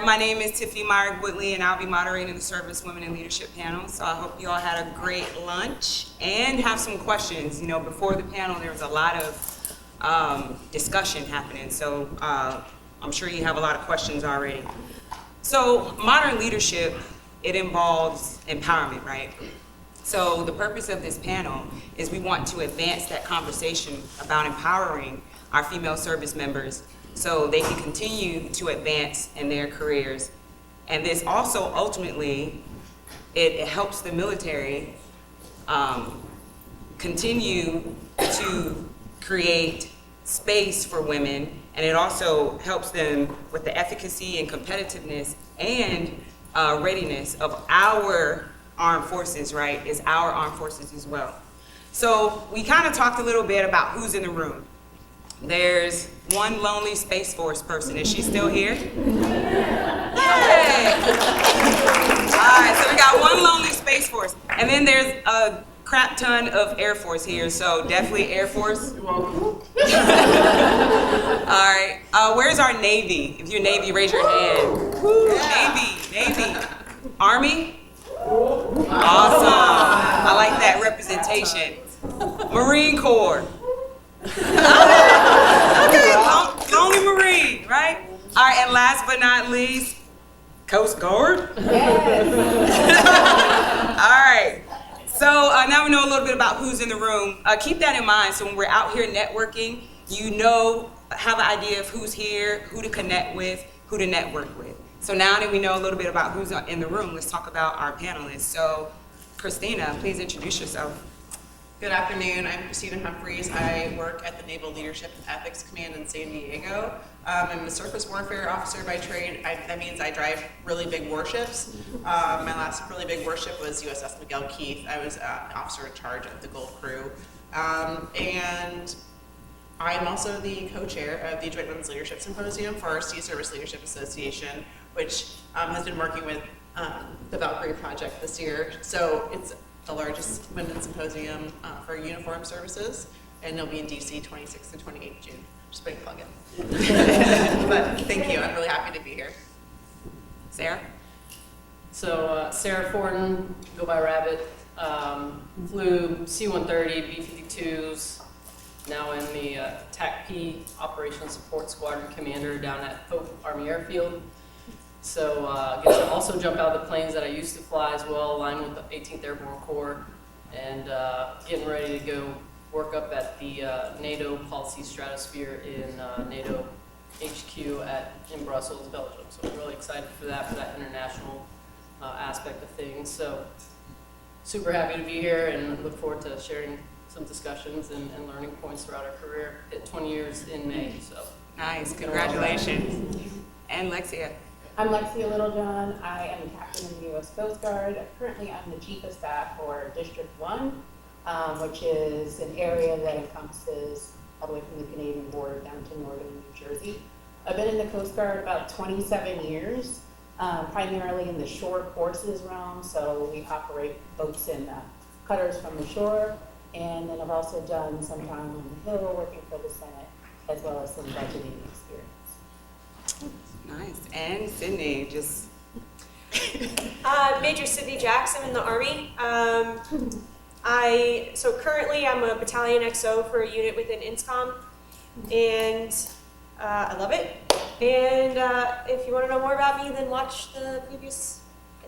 my name is Tiffany Myrick-Woodley, and I'll be moderating the Servicewomen in Leadership panel. So I hope you all had a great lunch and have some questions. You know, before the panel, there was a lot of discussion happening. So I'm sure you have a lot of questions already. So modern leadership, it involves empowerment, right? So the purpose of this panel is we want to advance that conversation about empowering our female service members so they can continue to advance in their careers. And this also ultimately, it helps the military continue to create space for women, and it also helps them with the efficacy and competitiveness and readiness of our armed forces, right? It's our armed forces as well. So we kind of talked a little bit about who's in the room. There's one lonely Space Force person. Is she still here? Hey! All right, so we got one lonely Space Force. And then there's a crap ton of Air Force here, so definitely Air Force. All right, where's our Navy? If you're Navy, raise your hand. Yeah. Navy. Army? Awesome. I like that representation. Marine Corps. Okay, lonely Marine, right? All right, and last but not least, Coast Guard. Yes. All right. So now we know a little bit about who's in the room. Keep that in mind. So when we're out here networking, you know, have an idea of who's here, who to connect with, who to network with. So now that we know a little bit about who's in the room, let's talk about our panelists. So Christina, please introduce yourself. Good afternoon, I'm Christina Humphries. I work at the Naval Leadership and Ethics Command in San Diego. I'm a surface warfare officer by trade. That means I drive really big warships. My last really big warship was USS Miguel Keith. I was an officer in charge of the Gulf crew. And I'm also the co-chair of the Joint Women's Leadership Symposium for our Sea Service Leadership Association, which has been working with the Valkyrie Project this year. So it's the largest women's symposium for uniform services, and it'll be in DC 26th to 28th June. Just putting a plug in. But thank you, I'm really happy to be here. Sarah? So Sarah Fortin, go by Rabbit, flew C-130, B-52s, now in the TACP Operational Support Squadron Commander down at Hope Army Airfield. So get to also jump out of the planes that I used to fly as well, aligned with the 18th Airborne Corps, and getting ready to go work up at the NATO Policy Stratosphere in NATO HQ in Brussels, Belgium. So I'm really excited for that international aspect of things. So super happy to be here and look forward to sharing some discussions and learning points throughout our career. Hit 20 years in May, so. Nice, congratulations. And Lexia. I'm Lexia Littlejohn. I am a captain in the U.S. Coast Guard. Currently, I'm the Chief of Staff for District 1, which is an area that encompasses all the way from the Canadian border down to northern New Jersey. I've been in the Coast Guard about 27 years, primarily in the shore forces realm. So we operate boats and cutters from the shore. And then I've also done some time on the Hill working for the Senate, as well as some budgeting experience. Nice. And Sidney, just... Major Sidney Jacques, I'm in the Army. So currently I'm a battalion XO for a unit within INSCOM, and I love it. And if you want to know more about me, then watch the previous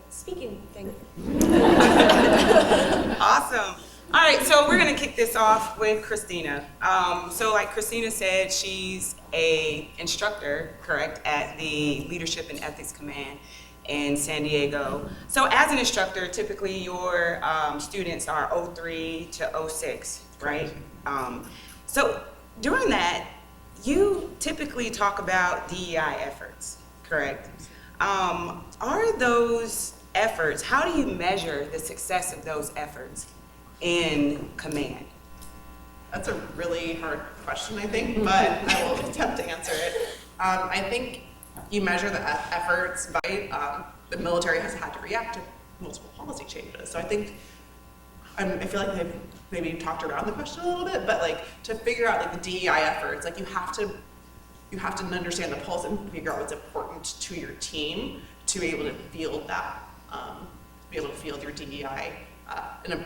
speaking thing. Awesome. All right, so we're going to kick this off with Christina. So like Christina said, she's an instructor, correct, at the Leadership and Ethics Command in San Diego. So as an instructor, typically your students are 03 to 06, right? So during that, you typically talk about DEI efforts, correct? Are those efforts, how do you measure the success of those efforts in command? That's a really hard question, I think, but I will attempt to answer it. I think you measure the efforts by the military has had to react to multiple policy changes. So I think, I feel like they've maybe talked around the question a little bit, but like to figure out like the DEI efforts, like you have to understand the pulse and figure out what's important to your team to be able to field that, be able to field your DEI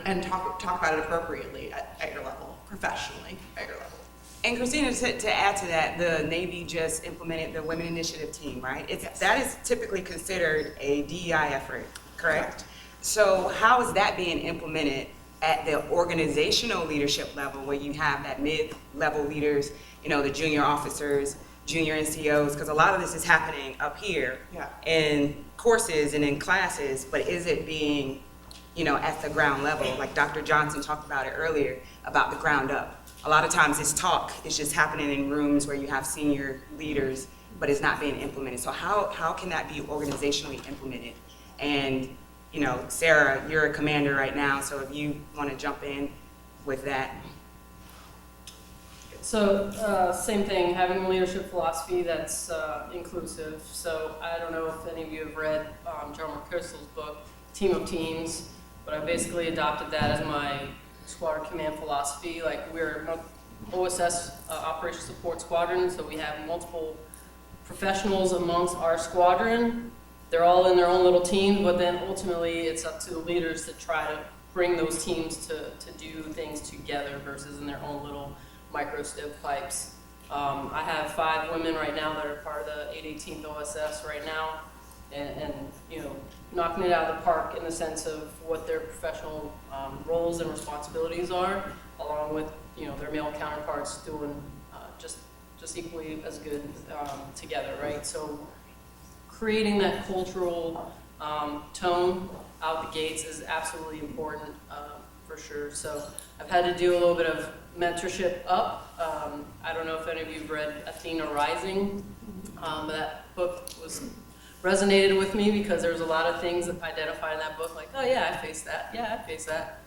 and talk about it appropriately at your level, professionally at your level. And Christina, to add to that, the Navy just implemented the Women Initiative team, right? Yes. That is typically considered a DEI effort, correct? So how is that being implemented at the organizational leadership level, where you have that mid-level leaders, the junior officers, junior NCOs, because a lot of this is happening up here in courses and in classes, but is it being, at the ground level? Like Dr. Johnson talked about it earlier, about the ground up. A lot of times this talk is just happening in rooms where you have senior leaders, but it's not being implemented. So how can that be organizationally implemented? And, Sarah, you're a commander right now, so if you want to jump in with that. So, same thing, having a leadership philosophy that's inclusive. So, I don't know if any of you have read John McChrystal's book, Team of Teams, but I basically adopted that as my squadron command philosophy. Like, we're OSS Operation Support Squadron, so we have multiple professionals amongst our squadron. They're all in their own little teams, but then ultimately it's up to the leaders to try to bring those teams to do things together versus in their own little micro stovepipes. I have 5 women right now that are part of the 818th OSS right now, and knocking it out of the park in the sense of what their professional roles and responsibilities are, along with their male counterparts doing just equally as good together, right? So creating that cultural tone out the gates is absolutely important for sure. So I've had to do a little bit of mentorship up. I don't know if any of you have read Athena Rising. That book resonated with me because there's a lot of things that identified in that book, like, oh yeah, I faced that. Yeah, I faced that.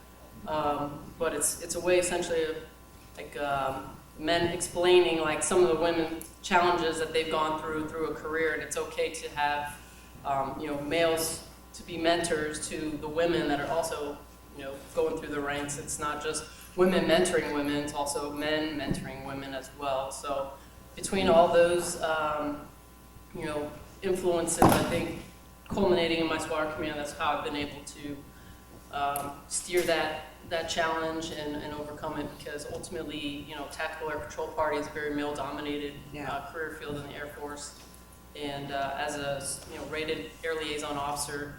But it's a way essentially of men explaining like some of the women challenges that they've gone through a career, and it's okay to have males to be mentors to the women that are also going through the ranks. It's not just women mentoring women, it's also men mentoring women as well. So between all those influences, I think culminating in my squadron command, that's how I've been able to steer that challenge and overcome it, because ultimately, tactical air patrol party is a very male-dominated career field in the Air Force. And as a rated air liaison officer,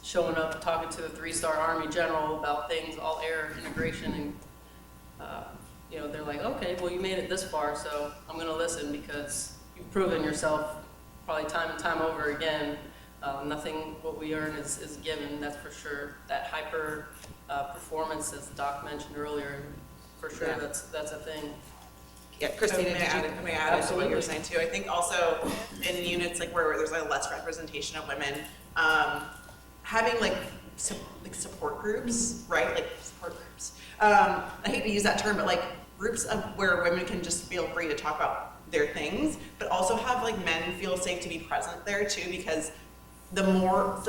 showing up, talking to the 3-star Army general about things, all air integration, and they're like, okay, well, you made it this far, so I'm going to listen because you've proven yourself probably time and time over again. Nothing what we earn is given, that's for sure. That hyper performance, as Doc mentioned earlier, for sure, that's a thing. Yeah, Christina, may I add to what you were saying too? I think also in units like where there's like less representation of women, having like support groups, right? Like support groups. I hate to use that term, but like groups of where women can just feel free to talk about their things, but also have like men feel safe to be present there too, because the more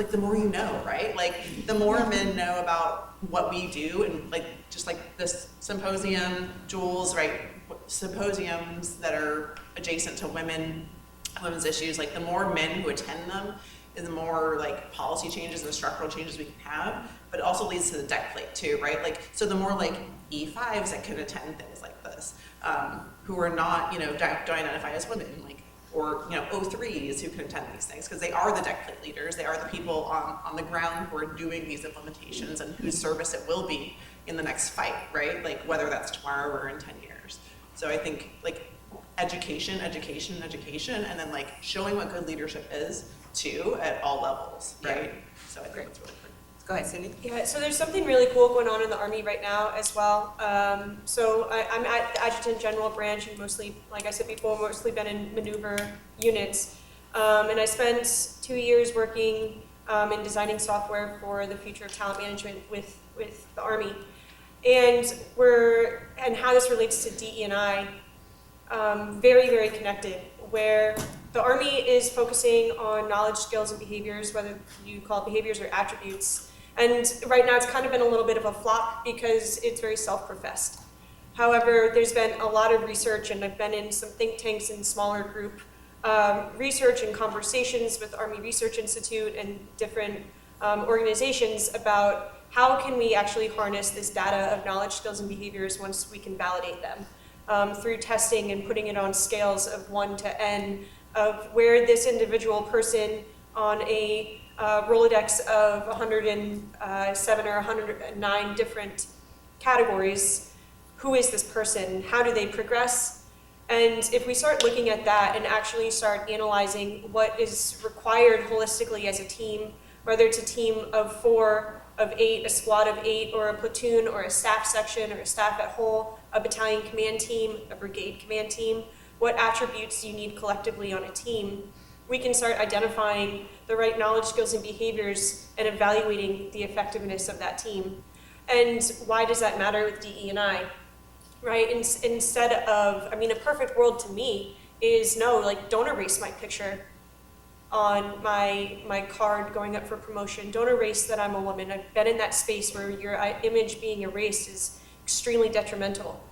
right? Like the more men know about what we do, and like just like this symposium, Jules, right? Symposiums that are adjacent to women's issues, like the more men who attend them, and the more like policy changes and structural changes we can have, but it also leads to the deck plate too, right? Like, so the more like E5s that can attend things like this, who are not, don't identify as women, like, or, O3s who can attend these things, because they are the deck plate leaders, they are the people on the ground who are doing these implementations and whose service it will be in the next fight, right? Like, whether that's tomorrow or in 10 years. So I think, like, education, and then, like, showing what good leadership is, too, at all levels, right? Yeah. So I think that's really important. Go ahead, Sidney. Yeah, so there's something really cool going on in the Army right now as well. So I'm at the Adjutant General branch, and mostly, like I said before, mostly been in maneuver units. And I spent 2 years working in designing software for the future of talent management with the Army. And how this relates to DE&I, very, very connected, where the Army is focusing on knowledge, skills, and behaviors, whether you call it behaviors or attributes. And right now it's kind of been a little bit of a flop because it's very self-professed. However, there's been a lot of research, and I've been in some think tanks and smaller group research and conversations with Army Research Institute and different organizations about how can we actually harness this data of knowledge, skills, and behaviors once we can validate them through testing and putting it on scales of 1 to N of where this individual person on a Rolodex of 107 or 109 different categories, who is this person? How do they progress? And if we start looking at that and actually start analyzing what is required holistically as a team, whether it's a team of 4, of 8, a squad of 8, or a platoon, or a staff section, or a staff at whole, a battalion command team, a brigade command team, what attributes you need collectively on a team, we can start identifying the right knowledge, skills, and behaviors and evaluating the effectiveness of that team. And why does that matter with DE&I? Right? Instead of, I mean, a perfect world to me is no, like, don't erase my picture on my card going up for promotion. Don't erase that I'm a woman. I've been in that space where your image being erased is extremely detrimental.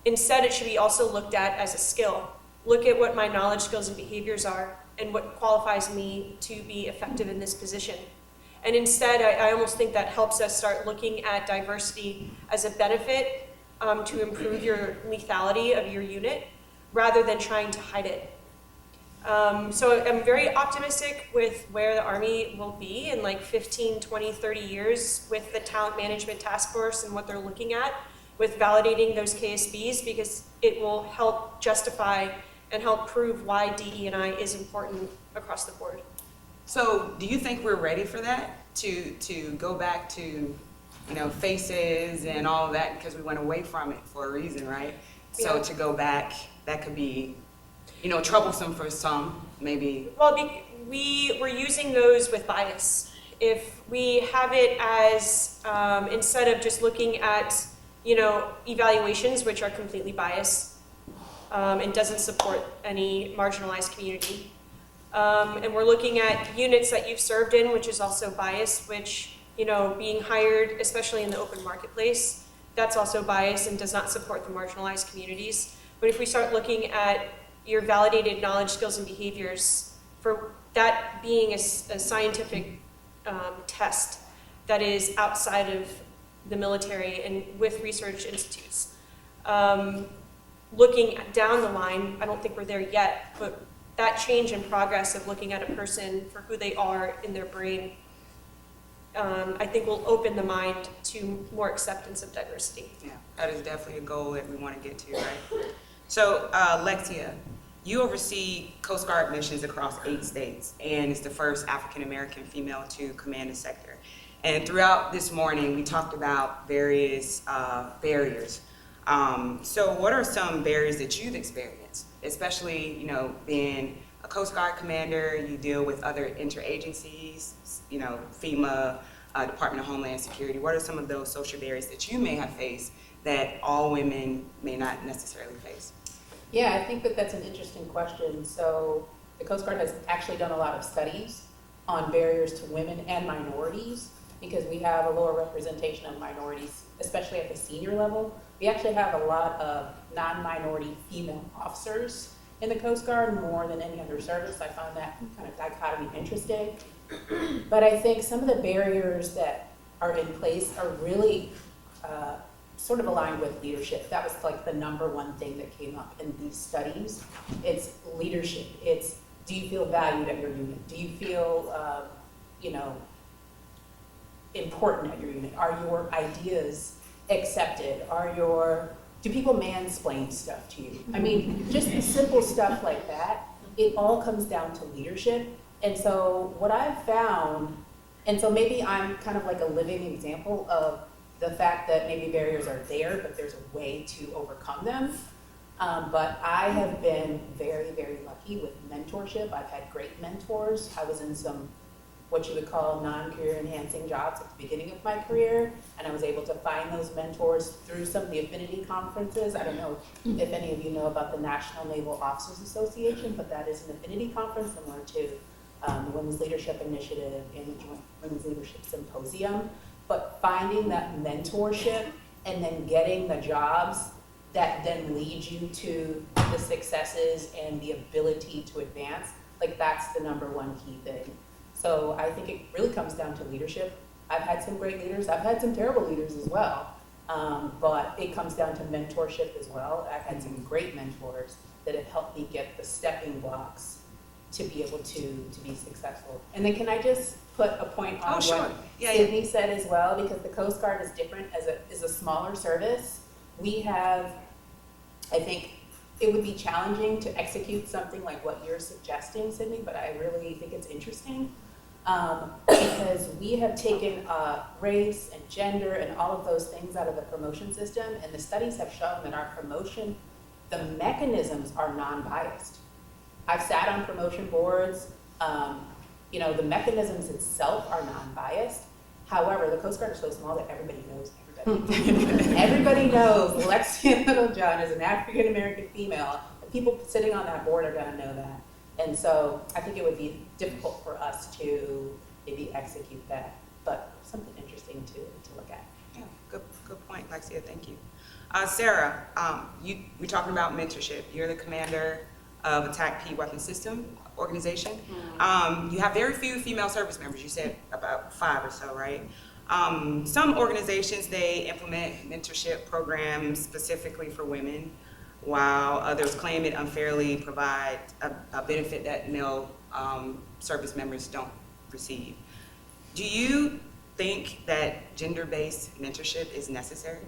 Instead, it should be also looked at as a skill. Look at what my knowledge, skills, and behaviors are and what qualifies me to be effective in this position. And instead, I almost think that helps us start looking at diversity as a benefit to improve your lethality of your unit rather than trying to hide it. So I'm very optimistic with where the Army will be in like 15, 20, 30 years with the Talent Management Task Force and what they're looking at with validating those KSBs, because it will help justify and help prove why DE&I is important across the board. So do you think we're ready for that, to go back to, you know, faces and all of that, because we went away from it for a reason, right? So Yeah. to go back, that could be, you know, troublesome for some, maybe. Well, we're using those with bias. If we have it as, instead of just looking at, you know, evaluations, which are completely biased, and doesn't support any marginalized community. And we're looking at units that you've served in, which is also biased, which, you know, being hired, especially in the open marketplace, that's also biased and does not support the marginalized communities. But if we start looking at your validated knowledge, skills, and behaviors, for that being a scientific test that is outside of the military and with research institutes, looking down the line, I don't think we're there yet, but that change in progress of looking at a person for who they are in their brain, I think will open the mind to more acceptance of diversity. Yeah, that is definitely a goal that we want to get to, right? So, Lexia, you oversee Coast Guard missions across 8 states, and it's the first African-American female to command a sector. And throughout this morning, we talked about various barriers. So what are some barriers that you've experienced, especially, you know, being a Coast Guard commander, you deal with other interagencies, you know, FEMA, Department of Homeland Security. What are some of those social barriers that you may have faced that all women may not necessarily face? Yeah, I think that that's an interesting question. So the Coast Guard has actually done a lot of studies on barriers to women and minorities, because we have a lower representation of minorities, especially at the senior level. We actually have a lot of non-minority female officers in the Coast Guard, more than any other service. I found that kind of dichotomy interesting. But I think some of the barriers that are in place are really sort of aligned with leadership. That was like the #1 thing that came up in these studies. It's leadership. It's, do you feel valued at your unit? Do you feel, you know, important at your unit? Are your ideas accepted? Do people mansplain stuff to you? I mean, just the simple stuff like that, it all comes down to leadership. And so what I've found, and so maybe I'm kind of like a living example of the fact that maybe barriers are there, but there's a way to overcome them. But I have been very, very lucky with mentorship. I've had great mentors. I was in some what you would call non-career enhancing jobs at the beginning of my career, and I was able to find those mentors through some of the affinity conferences. I don't know if any of you know about the National Naval Officers Association, but that is an affinity conference similar to the Women's Leadership Initiative and the Joint Women's Leadership Symposium. But finding that mentorship and then getting the jobs that then leads you to the successes and the ability to advance, like that's the number one key thing. So I think it really comes down to leadership. I've had some great leaders, I've had some terrible leaders as well, but it comes down to mentorship as well. I've had some great mentors that have helped me get the stepping blocks to be able to be successful. And then can I just put a point on what Sidney said as well, because the Coast Guard is different as a smaller service. We have, I think, it would be challenging to execute something like what you're suggesting, Sidney, but I really think it's interesting because we have taken race and gender and all of those things out of the promotion system, and the studies have shown that our promotion, the mechanisms are non-biased. I've sat on promotion boards, you know, the mechanisms itself are non-biased. However, the Coast Guard is so small that everybody knows everybody. Everybody knows Lexia Littlejohn is an African-American female. The people sitting on that board are gonna know that. And so I think it would be difficult for us to maybe execute that, but something interesting to look at. Yeah, good point, Lexia, thank you. Sarah, we're talking about mentorship. You're the commander of a TACP weapon system organization. You have very few female service members. You said about 5 or so, right? Some organizations, they implement mentorship programs specifically for women, while others claim it unfairly provides a benefit that male service members don't receive. Do you think that gender-based mentorship is necessary?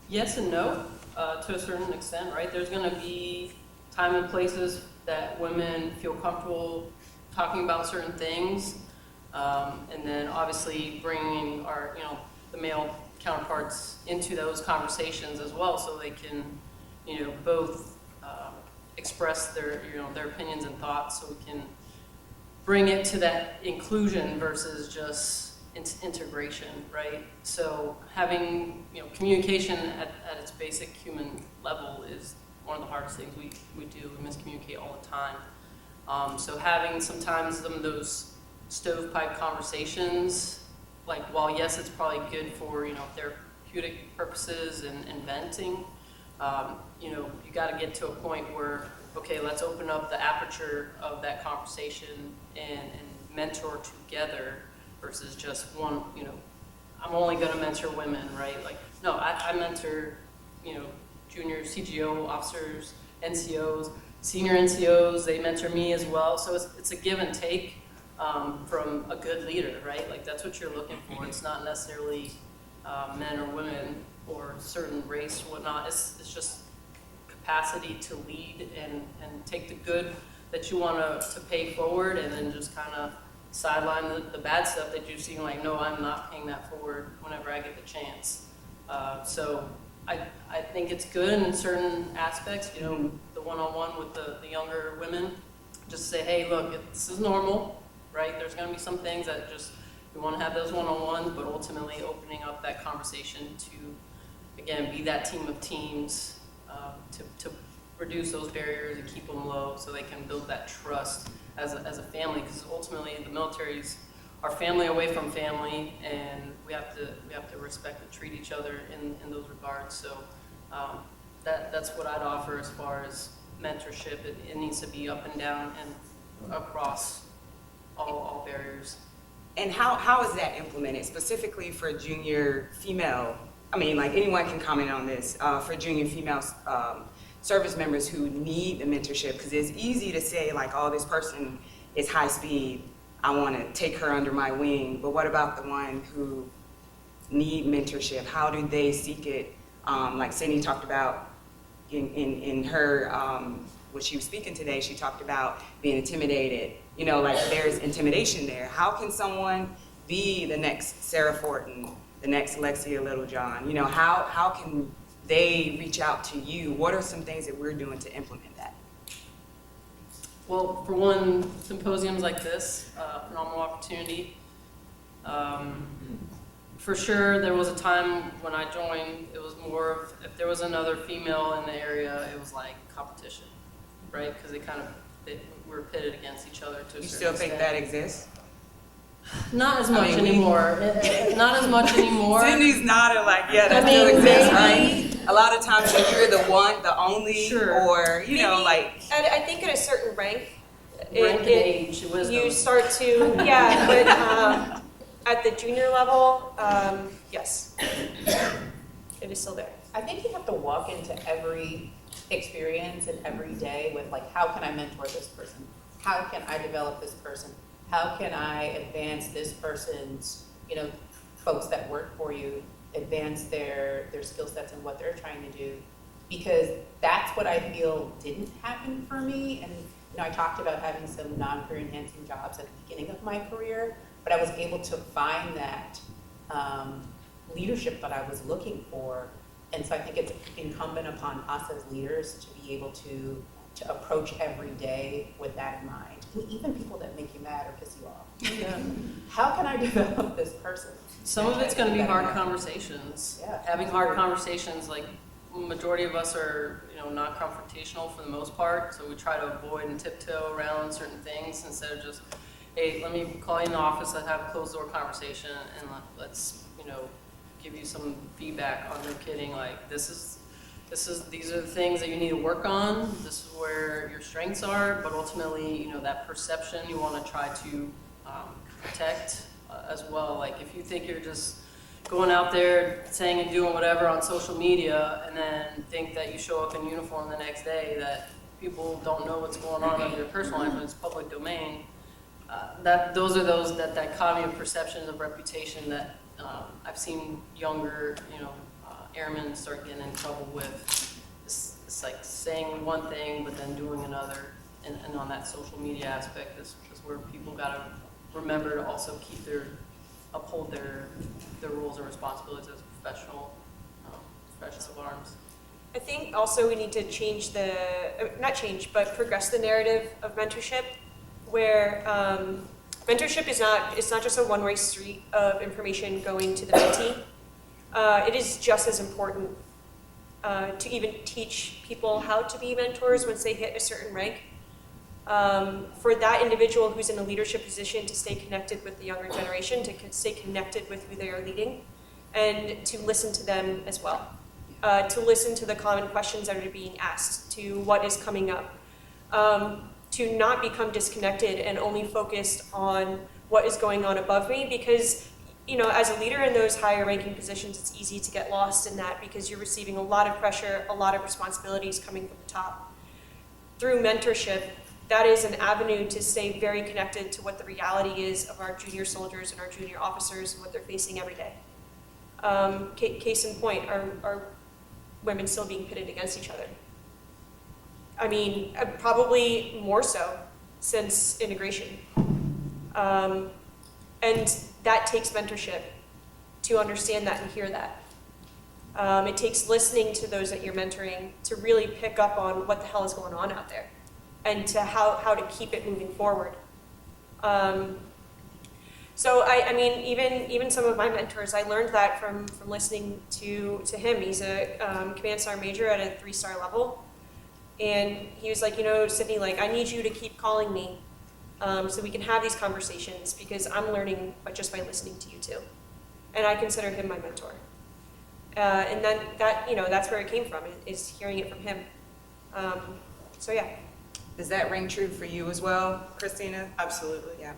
Yes and no, to a certain extent, right? There's going to be time and places that women feel comfortable talking about certain things, and then obviously bringing our, the male counterparts into those conversations as well, so they can, both express their, their opinions and thoughts, so we can bring it to that inclusion versus just integration, right? So having, communication at its basic human level is one of the hardest things we do. We miscommunicate all the time. So having sometimes those stovepipe conversations, like while yes, it's probably good for, therapeutic purposes and venting, you got to get to a point where, okay, let's open up the aperture of that conversation and mentor together versus just one, I'm only going to mentor women, right? Like, no, I mentor, junior CGO officers, NCOs, senior NCOs, they mentor me as well. So it's a give and take from a good leader, right? Like that's what you're looking for. It's not necessarily men or women or certain race or whatnot. It's just capacity to lead and take the good that you want to pay forward and then just kind of sideline the bad stuff that you see, like, no, I'm not paying that forward whenever I get the chance. So I think it's good in certain aspects, the one-on-one with the younger women, just say, hey, look, this is normal, right? There's going to be some things that just, we want to have those one-on-ones, but ultimately opening up that conversation to, again, be that team of teams to reduce those barriers and keep them low so they can build that trust as a family, because ultimately the military's our family away from family, and we have to respect and treat each other in those regards. So that's what I'd offer as far as mentorship. It needs to be up and down and across all barriers. And how is that implemented specifically for junior female? I mean, like anyone can comment on this, for junior female service members who need the mentorship, because it's easy to say like, oh, this person is high speed, I want to take her under my wing, but what about the one who need mentorship? How do they seek it? Like Sidney talked about in her, when she was speaking today, she talked about being intimidated. Like there's intimidation there. How can someone be the next Sarah Fortin, the next Lexia Littlejohn? How can they reach out to you? What are some things that we're doing to implement that? Well, for one, symposiums like this, phenomenal opportunity. For sure, there was a time when I joined, it was more of, if there was another female in the area, it was like competition, right? Because we were pitted against each other to a certain extent. You still think that exists? Not as much anymore. not as much anymore. Sydney's nodding like, yeah, that I still mean, exists, maybe. right? A lot of times when you're the one, the only, Sure. or, you know, Maybe like, I think at a certain rank, Rank and age, wisdom. you start to, yeah, but at the junior level, yes, it is still there. I think you have to walk into every experience and every day with like, how can I mentor this person? How can I develop this person? How can I advance this person's, you know, folks that work for you, advance their skill sets and what they're trying to do? Because that's what I feel didn't happen for me. And you know, I talked about having some non-career enhancing jobs at the beginning of my career, but I was able to find that leadership that I was looking for. And so I think it's incumbent upon us as leaders to be able to approach every day with that in mind. And even people that make you mad or piss you off. Yeah. How can I develop this person? Some of it's going to be hard conversations. Yeah. Having hard conversations, like majority of us are, you know, not confrontational for the most part, so we try to avoid and tiptoe around certain things instead of just, hey, let me call you in the office, let's have a closed door conversation, and let's, you know, give you some feedback on no kidding, like these are the things that you need to work on, this is where your strengths are, but ultimately, you know, that perception you want to try to protect as well. Like if you think you're just going out there saying and doing whatever on social media and then think that you show up in uniform the next day, that people don't know what's going on in your personal life and it's public domain, those are that dichotomy of perception of reputation that I've seen younger, you know, airmen start getting in trouble with. It's like saying one thing but then doing another, and on that social media aspect is where people gotta remember to also uphold their roles and responsibilities as professionals of arms. I think also we need to change but progress the narrative of mentorship, where mentorship is not just a one-way street of information going to the mentee. It is just as important to even teach people how to be mentors once they hit a certain rank. For that individual who's in a leadership position to stay connected with the younger generation, to stay connected with who they are leading, and to listen to them as well. To listen to the common questions that are being asked, to what is coming up. To not become disconnected and only focused on what is going on above me, because you know, as a leader in those higher ranking positions, it's easy to get lost in that because you're receiving a lot of pressure, a lot of responsibilities coming from the top. Through mentorship, that is an avenue to stay very connected to what the reality is of our junior soldiers and our junior officers and what they're facing every day. Case in point, are women still being pitted against each other? I mean, probably more so since integration. And that takes mentorship to understand that and hear that. It takes listening to those that you're mentoring to really pick up on what the hell is going on out there and to how to keep it moving forward. So I mean, even some of my mentors, I learned that from listening to him. He's a command sergeant major at a 3-star level. And he was like, you know, Sidney, like, I need you to keep calling me so we can have these conversations because I'm learning just by listening to you too. And I consider him my mentor. And then that's where it came from, is hearing it from him. So yeah. does that ring true for you as well, Christina? Absolutely. Yeah.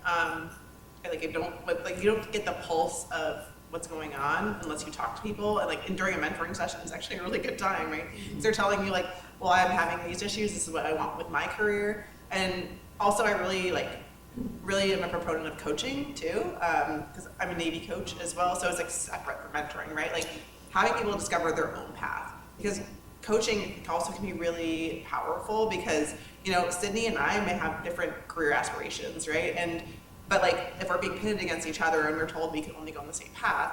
You don't get the pulse of what's going on unless you talk to people, and during a mentoring session is actually a really good time, right? Because they're telling you well, I'm having these issues, this is what I want with my career. And also I really am a proponent of coaching too, because I'm a Navy coach as well, so it's separate from mentoring, right? Having people discover their own path, because coaching also can be really powerful because, you know, Sidney and I may have different career aspirations, right? But if we're being pitted against each other and we're told we can only go on the same path,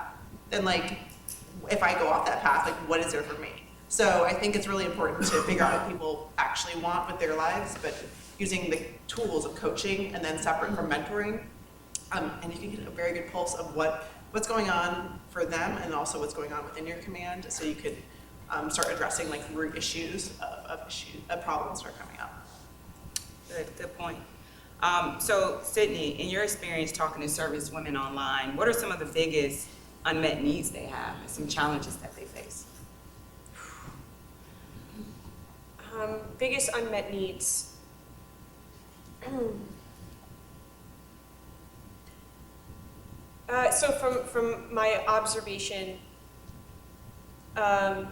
then if I go off that path, what is there for me? So I think it's really important to figure out what people actually want with their lives, but using the tools of coaching and then separate from mentoring. And you can get a very good pulse of what's going on for them and also what's going on within your command, so you could start addressing root issues of problems that are coming up. Good point. So Sidney, in your experience talking to service women online, what are some of the biggest unmet needs they have and some challenges that they face. Biggest unmet needs. So from my observation, I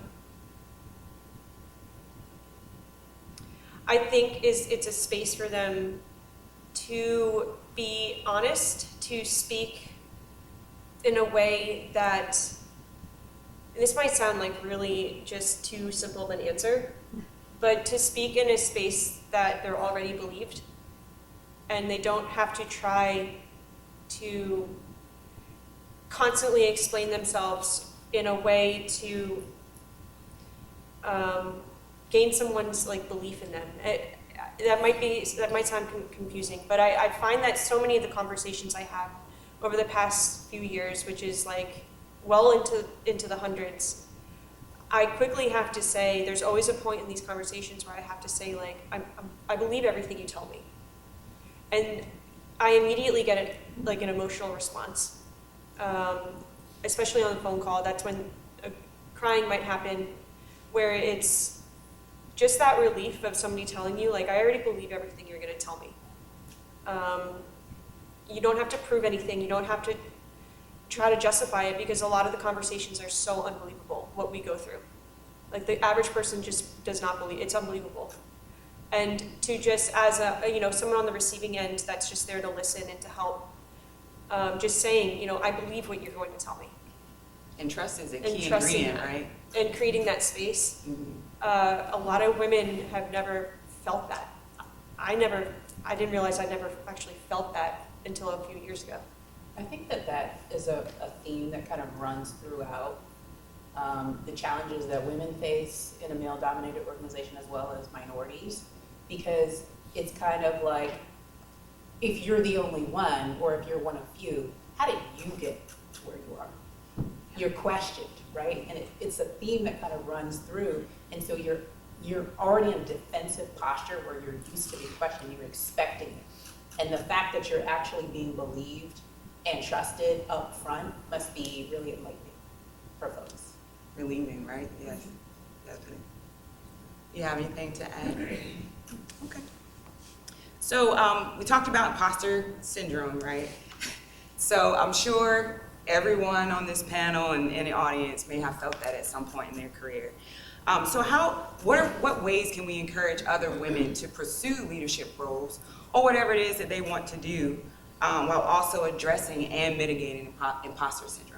think it's a space for them to be honest, to speak in a way that, and this might sound like really just too simple of an answer, but to speak in a space that they're already believed, and they don't have to try to constantly explain themselves in a way to gain someone's like belief in them. That might sound confusing, but I find that so many of the conversations I have over the past few years, which is like well into the hundreds, I quickly have to say, there's always a point in these conversations where I have to say, like, I believe everything you tell me. And I immediately get like an emotional response, especially on the phone call. That's when crying might happen, where it's just that relief of somebody telling you, like, I already believe everything you're going to tell me. You don't have to prove anything. You don't have to try to justify it, because a lot of the conversations are so unbelievable, what we go through. Like, the average person just does not believe, it's unbelievable. And to just, as someone on the receiving end that's just there to listen and to help, just saying, I believe what you're going to tell me. And trust is a And key trusting ingredient, that. right? And creating that space. Mm-hmm. A lot of women have never felt that. I didn't realize I never actually felt that until a few years ago. I think that is a theme that kind of runs throughout the challenges that women face in a male-dominated organization as well as minorities, because it's kind of like, if you're the only one, or if you're one of few, how did you get to where you are? You're questioned, right? And it's a theme that kind of runs through, and so you're already in a defensive posture where you're used to being questioned, you're expecting it. And the fact that you're actually being believed and trusted up front must be really enlightening for folks. Relieving, right? Yes, definitely. You have anything to add? Okay. So we talked about imposter syndrome, right? So I'm sure everyone on this panel and in the audience may have felt that at some point in their career. So what ways can we encourage other women to pursue leadership roles or whatever it is that they want to do, while also addressing and mitigating imposter syndrome?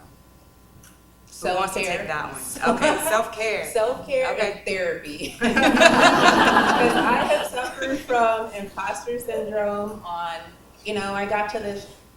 Who wants to take that one? Okay, self-care. Self-care Okay. and therapy. Because I have suffered from imposter syndrome I got to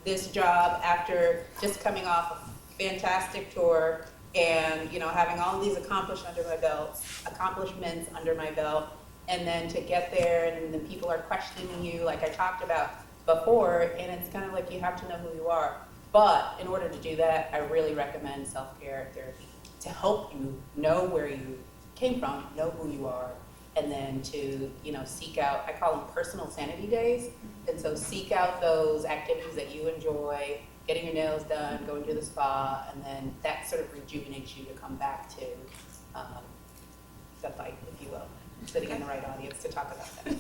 this job after just coming off a fantastic tour and, having all these accomplishments under my belt, and then to get there and then people are questioning you like I talked about before, and it's kind of like you have to know who you are. But in order to do that, I really recommend self-care therapy to help you know where you came from, know who you are, and then to, seek out, I call them personal sanity days. And so seek out those activities that you enjoy, getting your nails done, going to the spa, and then that sort of rejuvenates you to come back to the fight, if you will, sitting in the right audience to talk about that.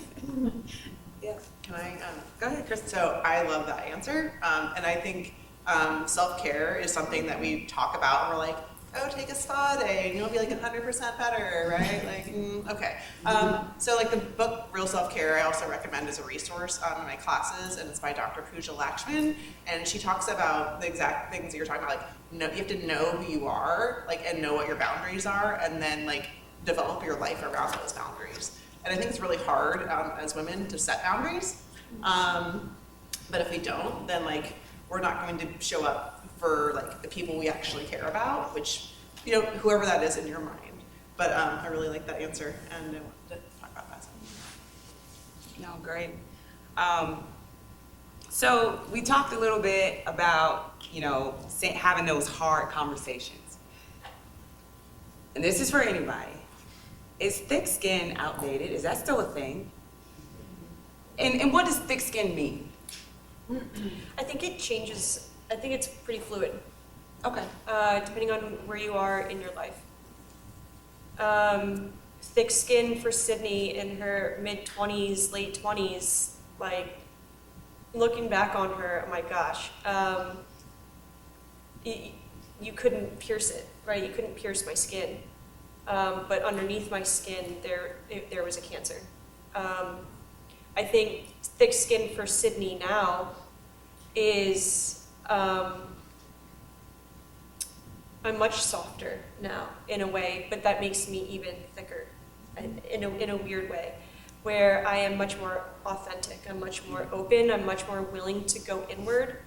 Yeah. Can I? Go ahead, Kristen. So I love that answer, and I think self-care is something that we talk about, and we're like, oh, take a spa day, and you'll be like 100% better, right? Like, okay. So like the book Real Self-Care, I also recommend as a resource in my classes, and it's by Dr. Pooja Lakshman, and she talks about the exact things that you're talking about, like, you have to know who you are, like, and know what your boundaries are, and then like develop your life around those boundaries. And I think it's really hard as women to set boundaries, but if we don't, then like we're not going to show up for like the people we actually care about, which, whoever that is in your mind. But I really like that answer, and I wanted to talk about that. No, great. So we talked a little bit about, having those hard conversations. And this is for anybody. Is thick skin outdated? Is that still a thing? And what does thick skin mean? I think it changes. I think it's pretty fluid. Okay. depending on where you are in your life. Thick skin for Sidney in her mid-20s, late 20s, like, looking back on her, oh my gosh, you couldn't pierce it, right? You couldn't pierce my skin. But underneath my skin, there was a cancer. I think thick skin for Sidney now is, I'm much softer now in a way, but that makes me even thicker in a weird way, where I am much more authentic. I'm much more open. I'm much more willing to go inward.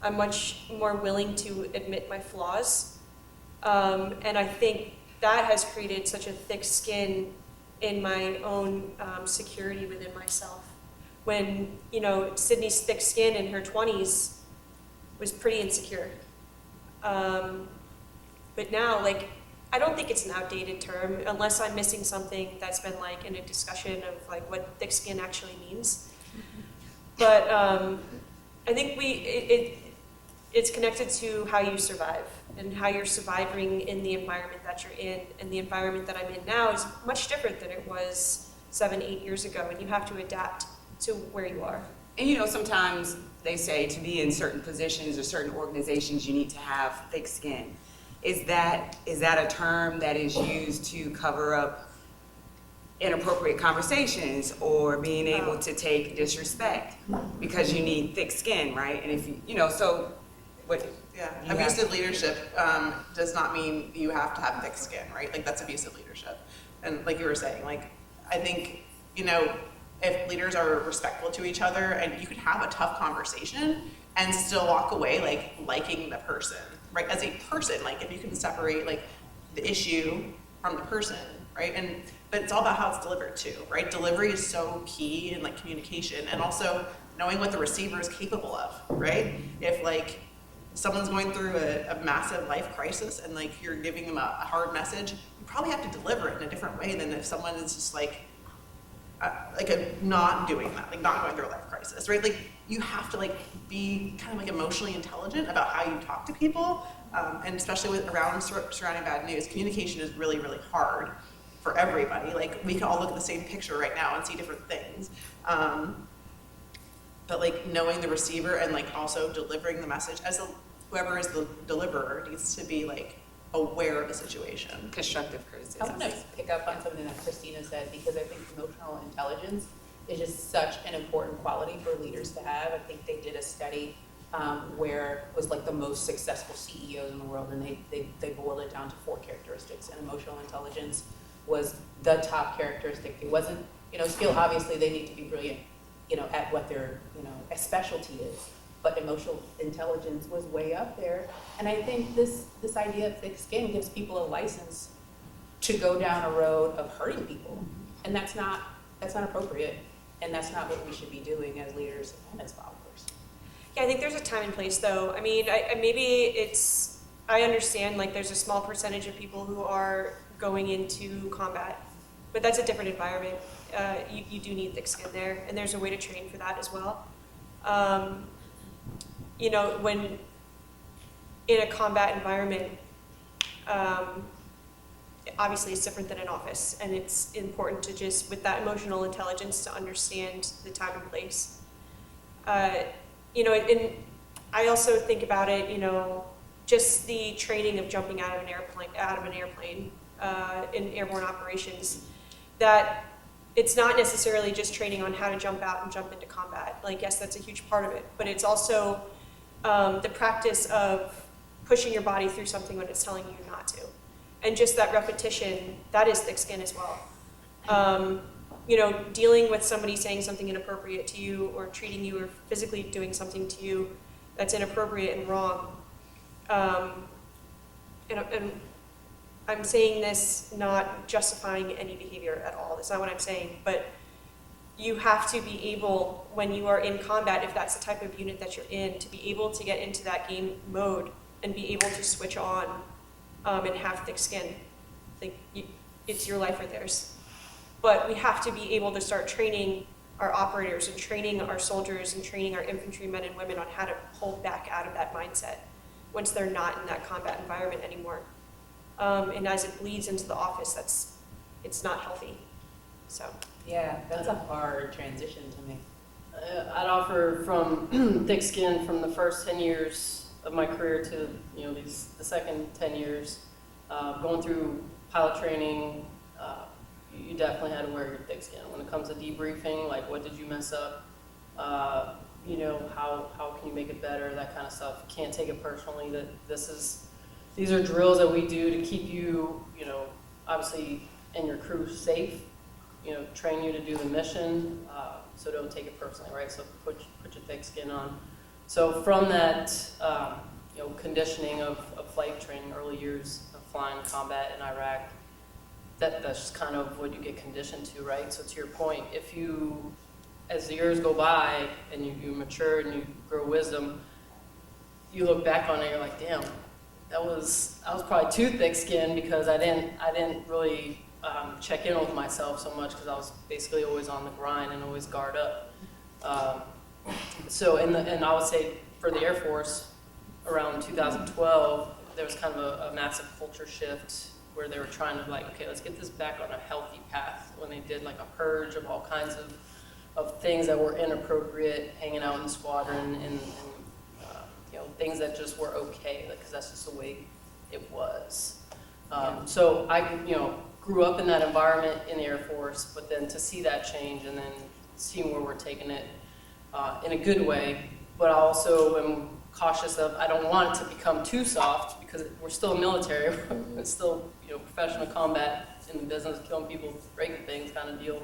I'm much more willing to admit my flaws. And I think that has created such a thick skin in my own security within myself. When, you know, Sidney's thick skin in her 20s was pretty insecure. But now, like, I don't think it's an outdated term, unless I'm missing something that's been, like, in a discussion of, like, what thick skin actually means. But I think it's connected to how you survive and how you're surviving in the environment that you're in. And the environment that I'm in now is much different than it was 7-8 years ago, and you have to adapt to where you are. And you know, sometimes they say to be in certain positions or certain organizations, you need to have thick skin. Is that a term that is used to cover up inappropriate conversations or being able to take disrespect because you need thick skin, right? And if you know, so what? Yeah, You abusive leadership does not mean you have to have thick skin, right? Like, that's abusive leadership. And like you were saying, like, I think, you know, if leaders are respectful to each other, and you could have a tough conversation and still walk away, like, liking the person, right? As a person, like, if you can separate, like, the issue from the person, right? But it's all about how it's delivered too, right? Delivery is so key in, like, communication, and also knowing what the receiver is capable of, right? If, like, someone's going through a massive life crisis and, like, you're giving them a hard message, you probably have to deliver it in a different way than if someone is just not doing that, like, not going through a life crisis, right? Like, you have to, like, be kind of, like, emotionally intelligent about how you talk to people, and especially around surrounding bad news. Communication is really, really hard for everybody. Like, we can all look at the same picture right now and see different things. But, like, knowing the receiver and, like, also delivering the message as whoever is the deliverer needs to be, like, aware of the situation. Constructive I criticism. want to pick up on something that Christina said, because I think emotional intelligence is just such an important quality for leaders to have. I think they did a study where it was like the most successful CEOs in the world, and they boiled it down to 4 characteristics, and emotional intelligence was the top characteristic. It wasn't, you know, skill, obviously they need to be brilliant, you know, at what their, you know, a specialty is, but emotional intelligence was way up there. And I think this idea of thick skin gives people a license to go down a road of hurting people, and that's not appropriate, and that's not what we should be doing as leaders and as followers. Yeah, I think there's a time and place, though. I mean, I understand, like, there's a small percentage of people who are going into combat, but that's a different environment. You do need thick skin there, and there's a way to train for that as well. You know, when in a combat environment, obviously it's different than an office, and it's important to just, with that emotional intelligence, to understand the time and place. You know, and I also think about it, you know, just the training of jumping out of an airplane in airborne operations, that it's not necessarily just training on how to jump out and jump into combat. Like, yes, that's a huge part of it, but it's also the practice of pushing your body through something when it's telling you not to. And just that repetition, that is thick skin as well. You know, dealing with somebody saying something inappropriate to you, or treating you or physically doing something to you that's inappropriate and wrong. And I'm saying this not justifying any behavior at all. That's not what I'm saying. But you have to be able, when you are in combat, if that's the type of unit that you're in, to be able to get into that game mode and be able to switch on and have thick skin. Like, it's your life or theirs. But we have to be able to start training our operators and training our soldiers and training our infantry men and women on how to pull back out of that mindset. once they're not in that combat environment anymore. And as it bleeds into the office, it's not healthy. So Yeah, that's a hard transition to make. I'd offer from thick skin from the first 10 years of my career to the second 10 years, going through pilot training. You definitely had to wear your thick skin when it comes to debriefing. Like, what did you mess up? How can you make it better? That kind of stuff. You can't take it personally. That these are drills that we do to keep you, obviously, and your crew safe. Train you to do the mission. So don't take it personally, right? So put your thick skin on. So from that, conditioning of flight training, early years of flying combat in Iraq, that's just kind of what you get conditioned to, right? So to your point, if you, as the years go by and you mature and you grow wisdom, you look back on it, you're like, damn, I was probably too thick-skinned because I didn't really check in with myself so much because I was basically always on the grind and always guard up. And I would say for the Air Force, around 2012, there was kind of a massive culture shift where they were trying to okay, let's get this back on a healthy path, when they did a purge of all kinds of things that were inappropriate, hanging out in the squadron and things that just were okay, because that's just the way it was. So I grew up in that environment in the Air Force, but then to see that change and then seeing where we're taking it in a good way, but I also am cautious of, I don't want it to become too soft because we're still military, it's still professional combat in the business, killing people, breaking things kind of deal.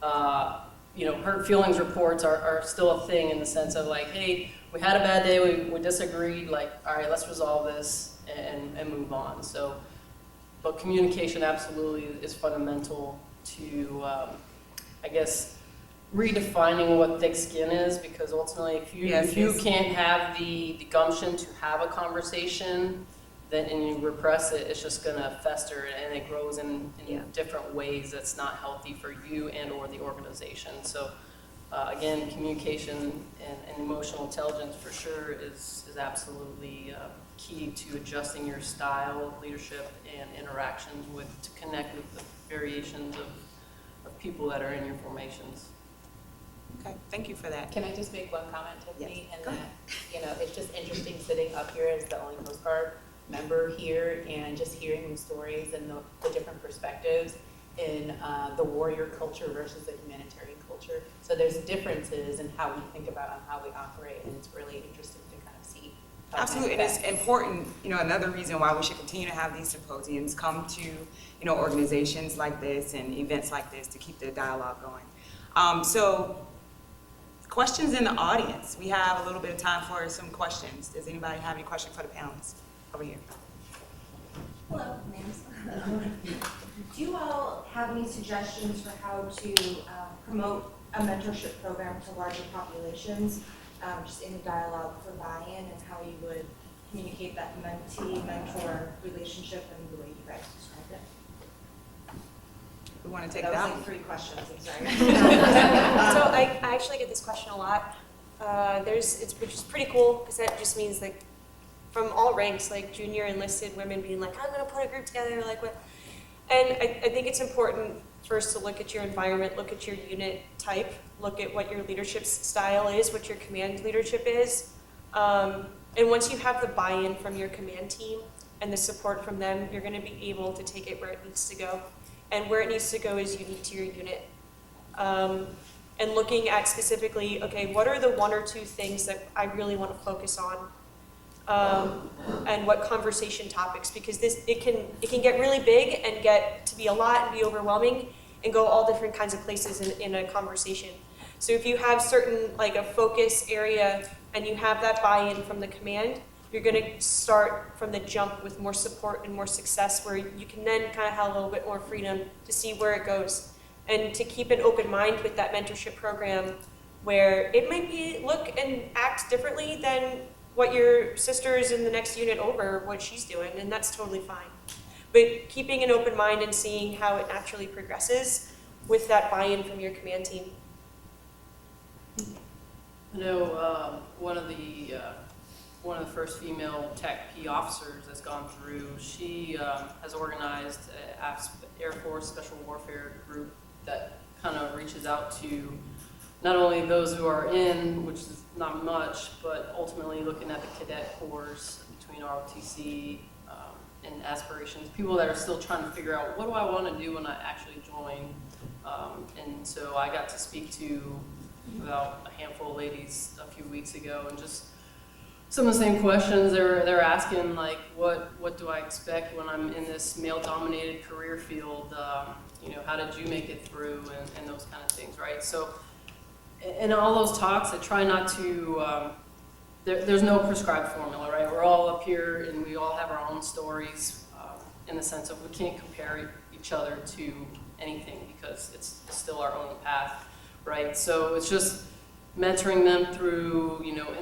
Hurt feelings reports are still a thing in the sense of hey, we had a bad day, we disagreed, all right, let's resolve this and move on. So, but communication absolutely is fundamental to, I guess, redefining what thick skin is, because ultimately if you can't have the gumption to have a conversation, then and you repress it, it's just gonna fester and it grows in different ways that's not healthy for you and or the organization. So again, communication and emotional intelligence for sure is absolutely key to adjusting your style of leadership and interactions to connect with the variations of people that are in your formations. Okay, thank you for that. Can I just make one comment, Tiffany? Yes. And that, it's just interesting sitting up here as the only Coast Guard member here and just hearing the stories and the different perspectives in the warrior culture versus the humanitarian culture. So there's differences in how we think about and how we operate, and it's really interesting to kind of see. Absolutely, and it's important, another reason why we should continue to have these symposiums, come to, organizations like this and events like this to keep the dialogue going. So questions in the audience. We have a little bit of time for some questions. Does anybody have any questions for the panelists? Over here. Hello, ma'am. Do you all have any suggestions for how to promote a mentorship program to larger populations? Just in the dialogue for buy-in and how you would communicate that mentee-mentor relationship and the way you guys described it? We want to take that that was one. like 3 questions, I'm sorry. So I actually get this question a lot. Which is pretty cool, because that just means from all ranks, junior enlisted women being I'm going to put a group together, what? And I think it's important first to look at your environment, look at your unit type, look at what your leadership style is, what your command leadership is. And once you have the buy-in from your command team and the support from them, you're going to be able to take it where it needs to go. And where it needs to go is unique to your unit. And looking at specifically, okay, what are the 1 or 2 things that I really want to focus on? And what conversation topics, because it can get really big and get to be a lot and be overwhelming and go all different kinds of places in a conversation. So if you have certain, a focus area and you have that buy-in from the command, you're going to start from the jump with more support and more success, where you can then kind of have a little bit more freedom to see where it goes, and to keep an open mind with that mentorship program, where it might look and act differently than what your sister's in the next unit over, what she's doing, and that's totally fine. But keeping an open mind and seeing how it naturally progresses with that buy-in from your command team. one of the first female TACP officers that's gone through. She has organized an Air Force Special Warfare group that kind of reaches out to not only those who are in, which is not much, but ultimately looking at the cadet corps between ROTC and aspirations, people that are still trying to figure out, what do I want to do when I actually join? And so I got to speak to about a handful of ladies a few weeks ago, and just some of the same questions they're asking, like, what do I expect when I'm in this male-dominated career field? You know, how did you make it through, and those kind of things, right? So in all those talks, I try not to, there's no prescribed formula, right? We're all up here and we all have our own stories in the sense of we can't compare each other to anything because it's still our own path, right? So it's just mentoring them through, you know,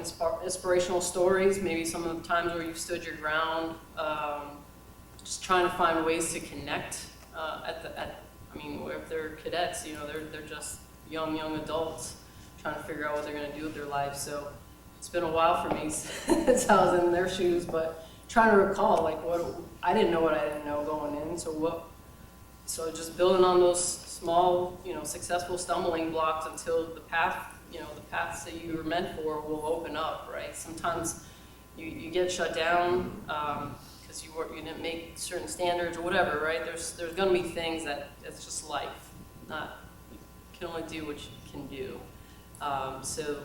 inspirational stories, maybe some of the times where you've stood your ground, just trying to find ways to connect I mean, if they're cadets, you know, they're just young adults trying to figure out what they're going to do with their life. So it's been a while for me since I was in their shoes, but trying to recall, like, what I didn't know what I didn't know going in. So just building on those small, you know, successful stumbling blocks until the path, you know, the paths that you were meant for will open up, right? Sometimes you get shut down because you didn't make certain standards or whatever, right? There's going to be things that's just life. You can only do what you can do. So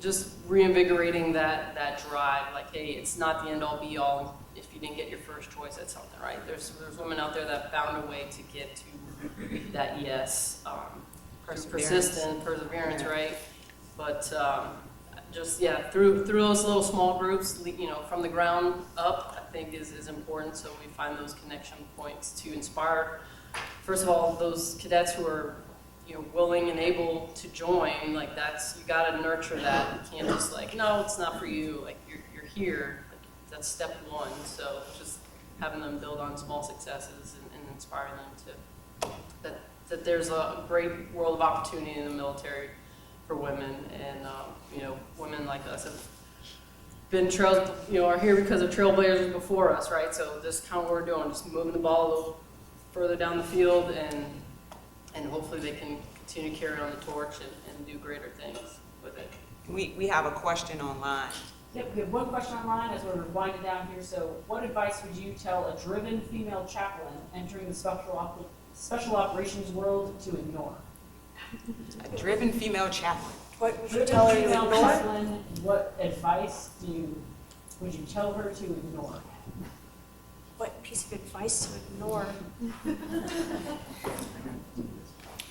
just reinvigorating that drive, like, hey, it's not the end all be all if you didn't get your first choice at something, right? There's women out there that found a way to get to that yes, persistent perseverance, right? But just, yeah, through those little small groups, you know, from the ground up, I think is important. So we find those connection points to inspire, first of all, those cadets who are, you know, willing and able to join. Like, you got to nurture that. You can't just like, no, it's not for you. Like, you're here. Like, that's step one. So just having them build on small successes and inspiring them to that there's a great world of opportunity in the military for women, and you know, women like us have been are here because of trailblazers before us, right? So this kind of what we're doing, just moving the ball a little further down the field, and hopefully they can continue to carry on the torch and do greater things with it. We have a question online. Yep, we have one question online as we're winding down here. So what advice would you tell a driven female chaplain entering the special operations world to ignore? A driven female chaplain. What would you tell her to Female ignore? chaplain, what advice would you tell her to ignore? What piece of advice to ignore?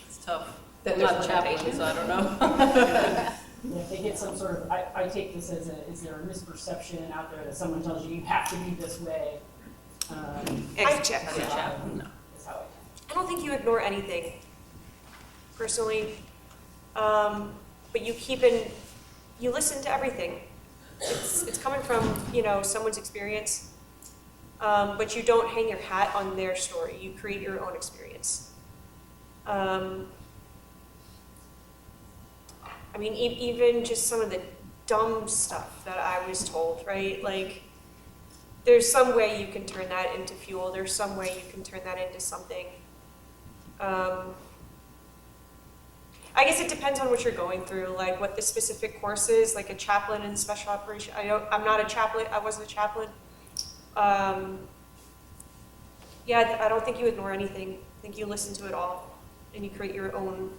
It's tough. That I'm there's not a chaplain, limitations. so I don't know. If they get some sort of, I take this as is there a misperception out there that someone tells you have to be this way? Ex-chaplain. No. That's how I don't think you ignore anything, personally. But you listen to everything. It's coming from, you know, someone's experience. But you don't hang your hat on their story. You create your own experience. I mean, even just some of the dumb stuff that I was told, right? Like, there's some way you can turn that into fuel. There's some way you can turn that into something. I guess it depends on what you're going through, like what the specific course is, like a chaplain in special operation. I'm not a chaplain. I wasn't a chaplain. Yeah, I don't think you ignore anything. I think you listen to it all, and you create your own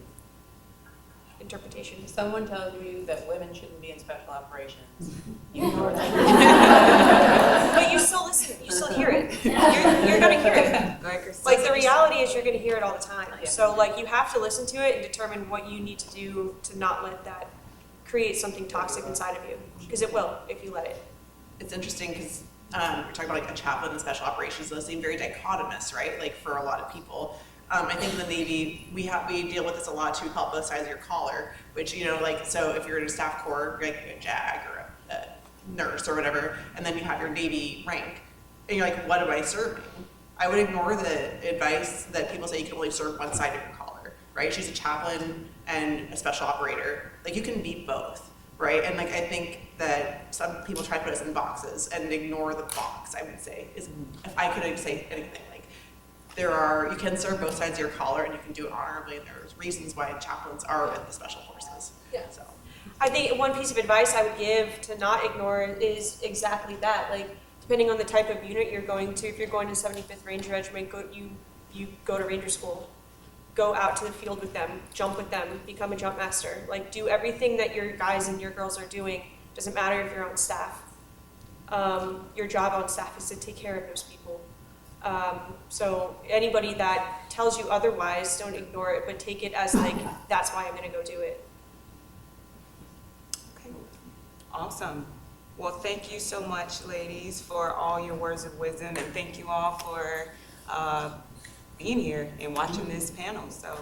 interpretation. If someone tells you that women shouldn't be in special operations, You ignore that. But you still listen. You still hear it. You're going to hear it. Like, the reality is you're going to hear it all the time. So, like, you have to listen to it and determine what you need to do to not let that create something toxic inside of you. Because it will if you let it. It's interesting because we're talking about like a chaplain in special operations. Those seem very dichotomous, right? Like, for a lot of people. I think in the Navy, we deal with this a lot too. We call it both sides of your collar, which, you know, like, so if you're in a staff corps, like a JAG or a nurse or whatever, and then you have your Navy rank, and you're like, what am I serving? I would ignore the advice that people say you can only serve one side of your collar, right? She's a chaplain and a special operator. Like, you can be both. right? And like, I think that some people try to put us in boxes and ignore the box, I would say, is, if I could say anything, like, you can serve both sides of your collar and you can do it honorably, and there's reasons why chaplains are with the special forces. Yeah. So. I think one piece of advice I would give to not ignore is exactly that. Like, depending on the type of unit you're going to, if you're going to 75th Ranger Regiment, you go to Ranger School. Go out to the field with them, jump with them, become a jump master. Like, do everything that your guys and your girls are doing. Doesn't matter if you're on staff. Your job on staff is to take care of those people. So anybody that tells you otherwise, don't ignore it, but take it as like, that's why I'm gonna go do it. Okay, awesome. Well, thank you so much, ladies, for all your words of wisdom, and thank you all for being here and watching this panel. So